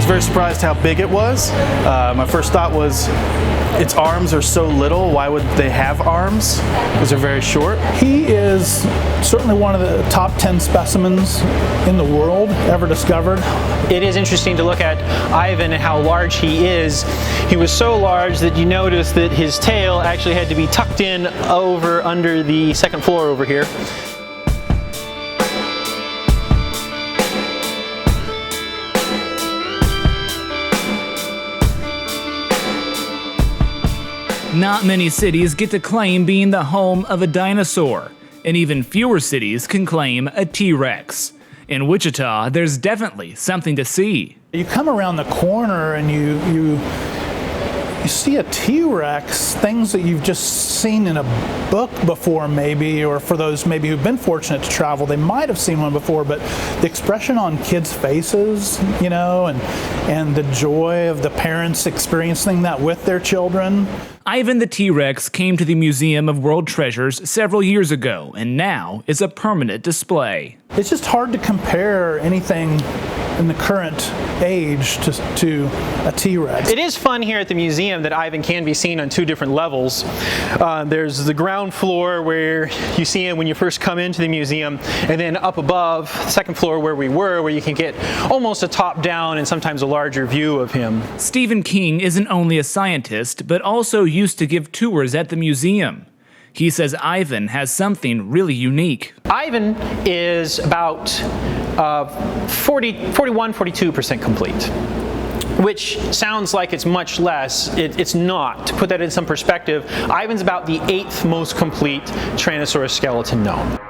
was very surprised how big it was. My first thought was, its arms are so little, why would they have arms? Because they're very short. He is certainly one of the top 10 specimens in the world ever discovered. It is interesting to look at Ivan and how large he is. He was so large that you notice that his tail actually had to be tucked in over under the second floor over here. Not many cities get to claim being the home of a dinosaur, and even fewer cities can claim a T-Rex. In Wichita, there's definitely something to see. You come around the corner and you see a T-Rex, things that you've just seen in a book before maybe, or for those maybe who've been fortunate to travel, they might have seen one before, but the expression on kids' faces, you know, and the joy of the parents experiencing that with their children. Ivan the T-Rex came to the Museum of World Treasures several years ago and now is a permanent display. It's just hard to compare anything in the current age to a T-Rex. It is fun here at the museum that Ivan can be seen on two different levels. There's the ground floor where you see him when you first come into the museum, and then up above, the second floor where we were, where you can get almost a top-down and sometimes a larger view of him. Stephen King isn't only a scientist, but also used to give tours at the museum. He says Ivan has something really unique. Ivan is about 41–42% complete, which sounds like it's much less. It's not. To put that in some perspective, Ivan's about the 8th most complete Tyrannosaurus skeleton known.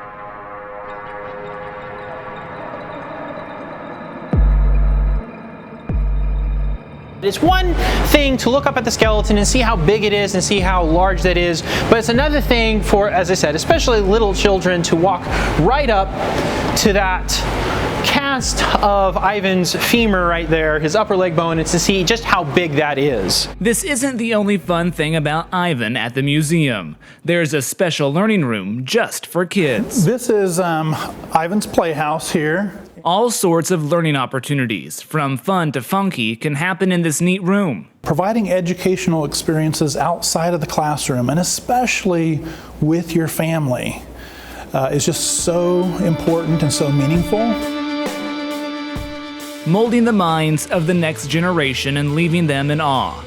It's one thing to look up at the skeleton and see how big it is and see how large that is, but it's another thing for, as I said, especially little children to walk right up to that cast of Ivan's femur right there, his upper leg bone, and to see just how big that is. This isn't the only fun thing about Ivan at the museum. There's a special learning room just for kids. This is Ivan's Playhouse here. All sorts of learning opportunities, from fun to funky, can happen in this neat room. Providing educational experiences outside of the classroom, and especially with your family, is just so important and so meaningful. Molding the minds of the next generation and leaving them in awe.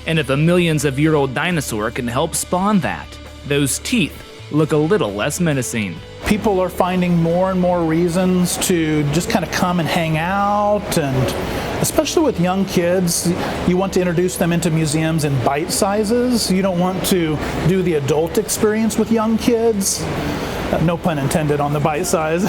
And if a millions-of-year-old dinosaur can help spawn that, those teeth look a little less menacing. People are finding more and more reasons to just kind of come and hang out, and especially with young kids, you want to introduce them into museums in bite sizes. You don't want to do the adult experience with young kids. No pun intended on the bite size.